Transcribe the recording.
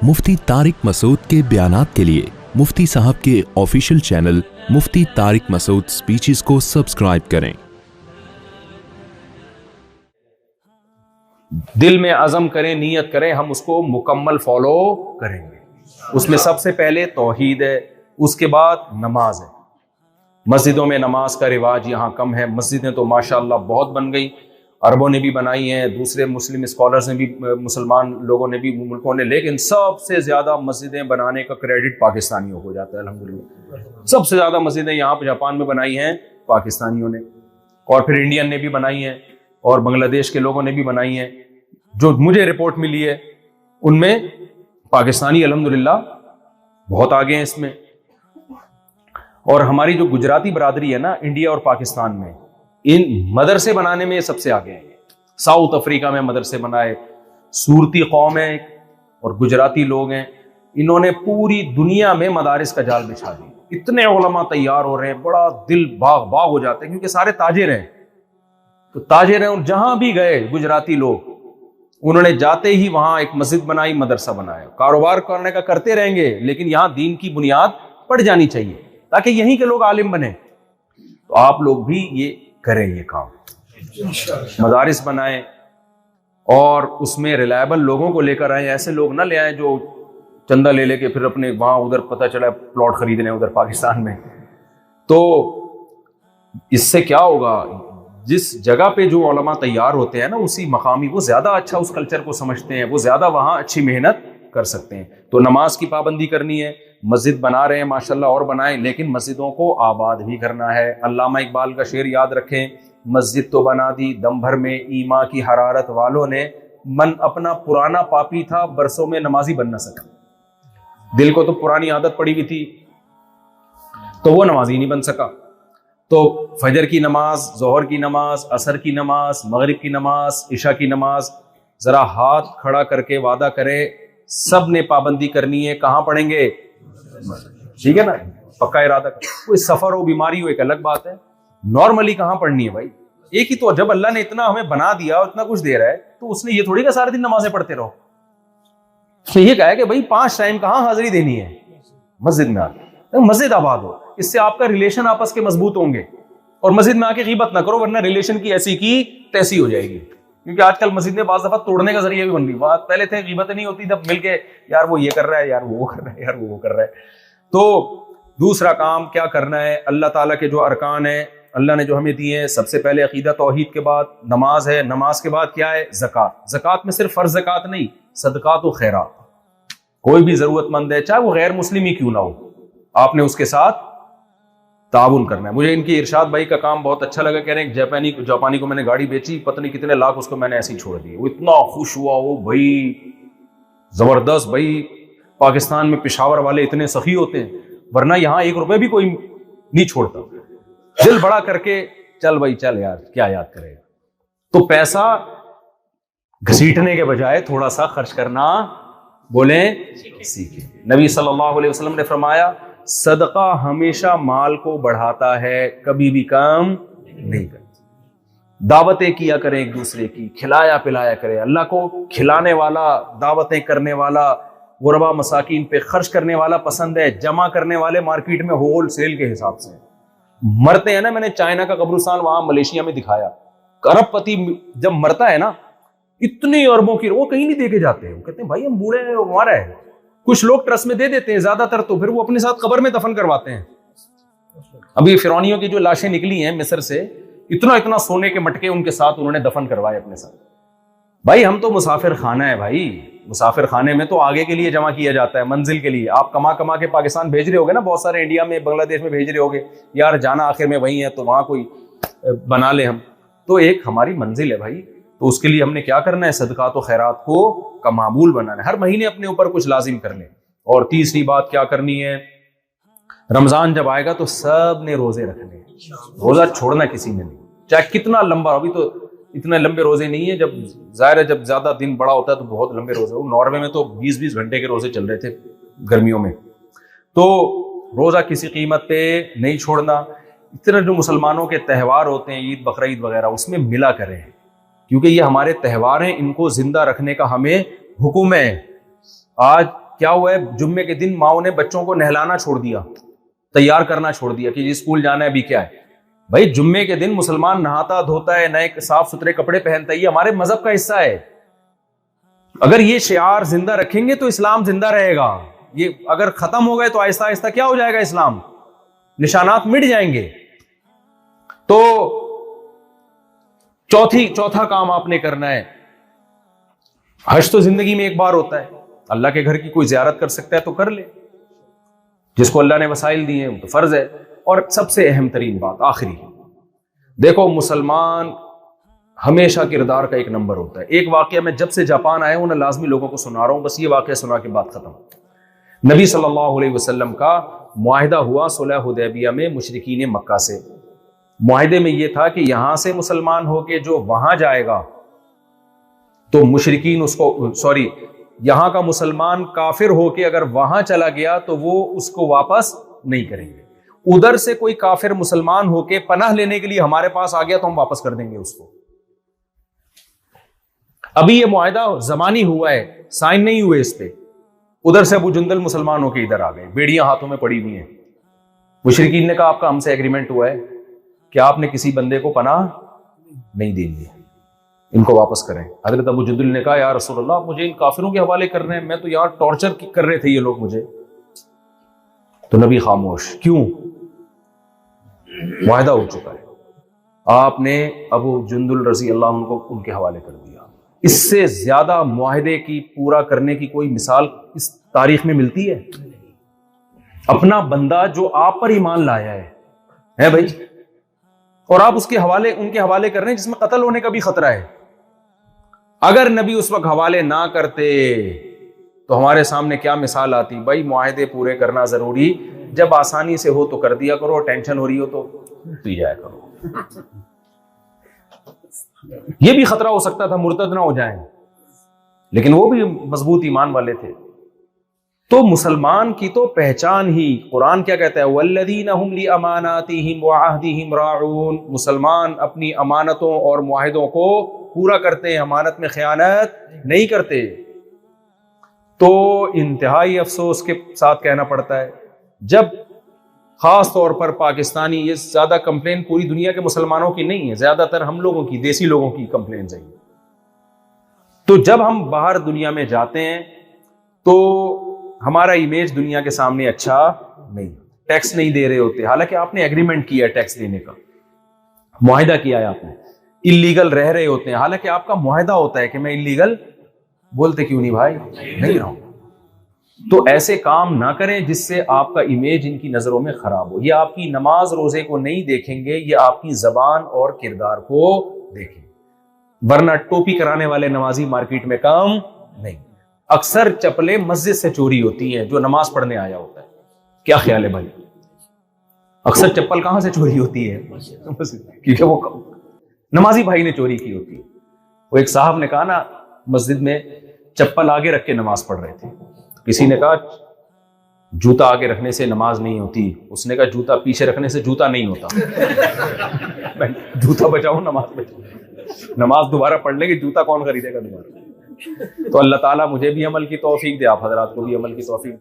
मुफ्ती तारिक मसूद के बयानात के लिए मुफ्ती साहब के ऑफिशियल चैनल मुफ्ती तारिक मसूद स्पीचेस को सब्सक्राइब करें। दिल में अज़म करें, नीयत करें, हम उसको मुकम्मल फॉलो करेंगे। उसमें सबसे पहले तौहीद है, उसके बाद नमाज है। मस्जिदों में नमाज का रिवाज यहाँ कम है। मस्जिदें तो माशाअल्लाह बहुत बन गई, अरबों ने भी बनाई हैं, दूसरे मुस्लिम स्कॉलर्स ने भी, मुसलमान लोगों ने भी, मुल्कों ने, लेकिन सबसे ज़्यादा मस्जिदें बनाने का क्रेडिट पाकिस्तानियों को जाता है अल्हम्दुलिल्लाह। सबसे ज़्यादा मस्जिदें यहाँ पर जापान में बनाई हैं पाकिस्तानियों ने, और फिर इंडियन ने भी बनाई हैं, और बांग्लादेश के लोगों ने भी बनाई हैं। जो मुझे रिपोर्ट मिली है उनमें पाकिस्तानी अल्हम्दुलिल्लाह बहुत आगे हैं इसमें। और हमारी जो गुजराती बरादरी है ना इंडिया और पाकिस्तान में, इन मदरसे बनाने में सबसे आगे हैं। साउथ अफ्रीका में मदरसे बनाए, सूरती कौम है और गुजराती लोग हैं, इन्होंने पूरी दुनिया में मदारिस का जाल बिछा दिया। इतने उलमा तैयार हो रहे हैं, बड़ा दिल बाग बाग हो जाते हैं, क्योंकि सारे ताजिर हैं। तो ताजिर हैं, और जहां भी गए गुजराती लोग, उन्होंने जाते ही वहां एक मस्जिद बनाई, मदरसा बनाया। कारोबार करने का करते रहेंगे, लेकिन यहां दीन की बुनियाद पड़ जानी चाहिए ताकि यहीं के लोग आलिम बने। तो आप लोग भी ये करें, ये काम, मदारिस बनाएं और उसमें रिलायबल लोगों को लेकर आए। ऐसे लोग ना ले आए जो चंदा ले लेके फिर अपने वहां उधर पता चला प्लॉट खरीदने उधर पाकिस्तान में। तो इससे क्या होगा, जिस जगह पे जो उलमा तैयार होते हैं ना, उसी मकामी, वो ज्यादा अच्छा उस कल्चर को समझते हैं, वो ज्यादा वहां अच्छी मेहनत कर सकते हैं। तो नमाज की पाबंदी करनी है, मस्जिद बना रहे हैं माशाल्लाह और बनाएं, लेकिन मस्जिदों को आबाद भी करना है। अल्लामा इकबाल का शेर याद रखें, मस्जिद तो बना दी दम भर में ईमा की हरारत वालों ने, मन अपना पुराना पापी था बरसों में नमाजी बन न सका। दिल को तो पुरानी आदत पड़ी हुई थी, तो वो नमाजी नहीं बन सका। तो फजर की नमाज, जोहर की नमाज, असर की नमाज, मगरिब की नमाज, इशा की नमाज, जरा हाथ खड़ा करके वादा करे, सब ने पाबंदी करनी है। कहाँ पढ़ेंगे? ठीक है ना, पक्का इरादा। कोई सफर हो, बीमारी हो, एक अलग बात है। नॉर्मली कहाँ पढ़नी है भाई? एक ही तो, जब अल्लाह ने इतना हमें बना दिया और इतना कुछ दे रहा है, तो उसने ये थोड़ी का सारे दिन नमाजें पढ़ते रहो। तो ये कहा है कि भाई 5 टाइम कहाँ हाजिरी देनी है? मस्जिद में आके, मस्जिद आबाद हो, इससे आपका रिलेशन आपस के मजबूत होंगे। और मस्जिद में आके गीबत ना करो, वरना रिलेशन की ऐसी की तैसी हो जाएगी। क्योंकि आजकल मस्जिद में बाज़ दफा तोड़ने का जरिया भी बन गई। पहले थे गीबत नहीं होती, जब मिलके यार वो ये कर रहा है, यार वो कर रहा है, यार वो कर रहा है। तो दूसरा काम क्या करना है, अल्लाह ताला के जो अरकान है अल्लाह ने जो हमें दिए हैं, सबसे पहले अकीदा तौहीद के बाद नमाज है, नमाज के बाद क्या है? ज़कात। ज़कात में सिर्फ फर्ज ज़कात नहीं, सदकात व खैरात। कोई भी जरूरतमंद है, चाहे वो गैर मुस्लिम ही क्यों ना हो, आपने उसके साथ ताउन करना है। मुझे इनकी इरशाद भाई का काम बहुत अच्छा लगा। कह रहे हैं जापानी को मैंने गाड़ी बेची, पता नहीं कितने लाख उसको मैंने ऐसे ही छोड़ दिए। वो इतना खुश हुआ, वो भाई जबरदस्त। भाई पाकिस्तान में पेशावर वाले इतने सखी होते हैं, वरना यहाँ 1 रुपए भी कोई नहीं छोड़ता। दिल बड़ा करके चल भाई चल यार, क्या याद करेगा। तो पैसा घसीटने के बजाय थोड़ा सा खर्च करना बोले सीखे। नबी सल्लल्लाहु अलैहि वसल्लम ने फरमाया, सदका हमेशा माल को बढ़ाता है, कभी भी कम नहीं करता। दावतें किया करें एक दूसरे की, खिलाया पिलाया करें। अल्लाह को खिलाने वाला, दावतें करने वाला, गुरबा मसाकीन पे खर्च करने वाला पसंद है। जमा करने वाले मार्केट में होल सेल के हिसाब से मरते हैं ना। मैंने चाइना का कब्रिस्तान वहां मलेशिया में दिखाया। अरबपति जब मरता है ना, इतने अरबों की, वो कहीं नहीं देके जाते हैं। वो कहते हैं भाई हम बूढ़े हैं, हमारा है। कुछ लोग ट्रस्ट में दे देते हैं, ज्यादातर तो फिर वो अपने साथ कब्र में दफन करवाते हैं। अभी फिरौनियों की जो लाशें निकली हैं मिस्र से, इतना इतना सोने के मटके उनके साथ उन्होंने दफन करवाए अपने साथ। भाई हम तो मुसाफिर खाना है भाई, मुसाफिर खाने में तो आगे के लिए जमा किया जाता है, मंजिल के लिए। आप कमा कमा के पाकिस्तान भेज रहे होगे ना, बहुत सारे इंडिया में, बांग्लादेश में भेज रहे होगे, यार जाना आखिर में वही है, तो वहां कोई बना ले हम। तो एक हमारी मंजिल है भाई, तो उसके लिए हमने क्या करना है? सदकात व खैरात को का मामूल बनाना है। हर महीने अपने ऊपर कुछ लाजिम कर ले। और तीसरी बात क्या करनी है, रमजान जब आएगा तो सब ने रोजे रखने, रोजा छोड़ना किसी ने नहीं, चाहे कितना लंबा। अभी तो इतने लंबे रोजे नहीं है, जब जाहिर है जब ज्यादा दिन बड़ा होता है तो बहुत लंबे रोजे। नॉर्वे में तो 20-20 घंटे के रोजे चल रहे थे गर्मियों में। तो रोजा किसी कीमत पे नहीं छोड़ना। इतने जो मुसलमानों के त्यौहार होते हैं, ईद बकरीद वगैरह, उसमें मिला करें, क्योंकि ये हमारे त्यौहार हैं, इनको जिंदा रखने का हमें हुक्म है। आज کیا ہوا ہے, جمعے کے دن ماؤں نے بچوں کو نہلانا چھوڑ دیا, تیار کرنا چھوڑ دیا کہ جی اسکول جانا ہے. ابھی کیا ہے بھائی, جمعے کے دن مسلمان نہاتا دھوتا ہے, نئے صاف ستھرے کپڑے پہنتا ہے, یہ ہمارے مذہب کا حصہ ہے. اگر یہ شعار زندہ رکھیں گے تو اسلام زندہ رہے گا. یہ اگر ختم ہو گئے تو آہستہ آہستہ کیا ہو جائے گا, اسلام, نشانات مٹ جائیں گے. تو چوتھا کام آپ نے کرنا ہے, حج تو زندگی میں ایک بار ہوتا ہے, اللہ کے گھر کی کوئی زیارت کر سکتا ہے تو کر لے, جس کو اللہ نے وسائل دیے ہیں تو فرض ہے. اور سب سے اہم ترین بات آخری, دیکھو مسلمان ہمیشہ کردار کا ایک نمبر ہوتا ہے. ایک واقعہ میں جب سے جاپان آیا ہوں نا لازمی لوگوں کو سنا رہا ہوں, بس یہ واقعہ سنا کے بات ختم. نبی صلی اللہ علیہ وسلم کا معاہدہ ہوا صلح حدیبیہ میں مشرکین مکہ سے. معاہدے میں یہ تھا کہ یہاں سے مسلمان ہو کے جو وہاں جائے گا تو مشرکین اس کو یہاں کا مسلمان کافر ہو کے اگر وہاں چلا گیا تو وہ اس کو واپس نہیں کریں گے. ادھر سے کوئی کافر مسلمان ہو کے پناہ لینے کے لیے ہمارے پاس آ گیا تو ہم واپس کر دیں گے اس کو. ابھی یہ معاہدہ زمانی ہوا ہے, سائن نہیں ہوئے اس پہ. ادھر سے ابو جندل مسلمان ہو کے ادھر آ گئے, بیڑیاں ہاتھوں میں پڑی ہوئی ہیں. مشرکین نے کہا آپ کا ہم سے ایگریمنٹ ہوا ہے کہ آپ نے کسی بندے کو پناہ نہیں دینی ہے, ان کو واپس کریں. حضرت ابو جندل نے کہا یا رسول اللہ مجھے ان کافروں کے حوالے کر رہے ہیں, میں تو یار ٹارچر کر رہے تھے یہ لوگ مجھے. تو نبی خاموش. کیوں؟ معاہدہ ہو چکا ہے, آپ نے ابو جندل رضی اللہ عنہ کو ان کے حوالے کر دیا. اس سے زیادہ معاہدے کی پورا کرنے کی کوئی مثال اس تاریخ میں ملتی ہے؟ اپنا بندہ جو آپ پر ایمان لایا ہے بھائی, اور آپ اس کے حوالے ان کے حوالے کر رہے ہیں جس میں قتل ہونے کا بھی خطرہ ہے. اگر نبی اس وقت حوالے نہ کرتے تو ہمارے سامنے کیا مثال آتی؟ بھائی معاہدے پورے کرنا ضروری, جب آسانی سے ہو تو کر دیا کرو, ٹینشن ہو رہی ہو تو پی جایا کرو. یہ بھی خطرہ ہو سکتا تھا مرتد نہ ہو جائیں, لیکن وہ بھی مضبوط ایمان والے تھے. تو مسلمان کی تو پہچان ہی, قرآن کیا کہتا ہے, والذین هم لاماناتہم وعہدہم راعون. مسلمان اپنی امانتوں اور معاہدوں کو پورا کرتے ہیں, امانت میں خیانت نہیں کرتے. تو انتہائی افسوس کے ساتھ کہنا پڑتا ہے, جب خاص طور پر پاکستانی, یہ زیادہ کمپلین پوری دنیا کے مسلمانوں کی نہیں ہے, زیادہ تر ہم لوگوں کی, دیسی لوگوں کی کمپلینز ہیں. تو جب ہم باہر دنیا میں جاتے ہیں تو ہمارا امیج دنیا کے سامنے اچھا نہیں, ٹیکس نہیں دے رہے ہوتے, حالانکہ آپ نے ایگریمنٹ کیا ہے ٹیکس دینے کا, معاہدہ کیا ہے آپ نے. اللیگل رہ رہے ہوتے ہیں, حالانکہ آپ کا معاہدہ ہوتا ہے کہ میں اللیگل, بولتے کیوں نہیں بھائی, نہیں رہا ہوں. تو ایسے کام نہ کریں جس سے آپ کا امیج ان کی نظروں میں خراب ہو. یہ آپ کی نماز روزے کو نہیں دیکھیں گے, یہ آپ کی زبان اور کردار کو دیکھیں. ورنہ ٹوپی کرانے والے نمازی مارکیٹ میں کام نہیں. اکثر چپلیں مسجد سے چوری ہوتی ہیں جو نماز پڑھنے آیا ہوتا ہے. کیا خیال ہے بھائی؟ اکثر چپل کہاں سے چوری ہوتی ہے؟ کیونکہ وہ نمازی بھائی نے چوری کی ہوتی ہے. وہ ایک صاحب نے کہا نا, مسجد میں چپل آگے رکھ کے نماز پڑھ رہے تھے. کسی نے کہا جوتا آگے رکھنے سے نماز نہیں ہوتی. اس نے کہا جوتا پیچھے رکھنے سے جوتا نہیں ہوتا. جوتا بچاؤ, نماز بچاؤ. نماز دوبارہ پڑھ لیں گے, جوتا کون خریدے گا دوبارہ؟ تو اللہ تعالیٰ مجھے بھی عمل کی توفیق دے, آپ حضرات کو بھی عمل کی توفیق.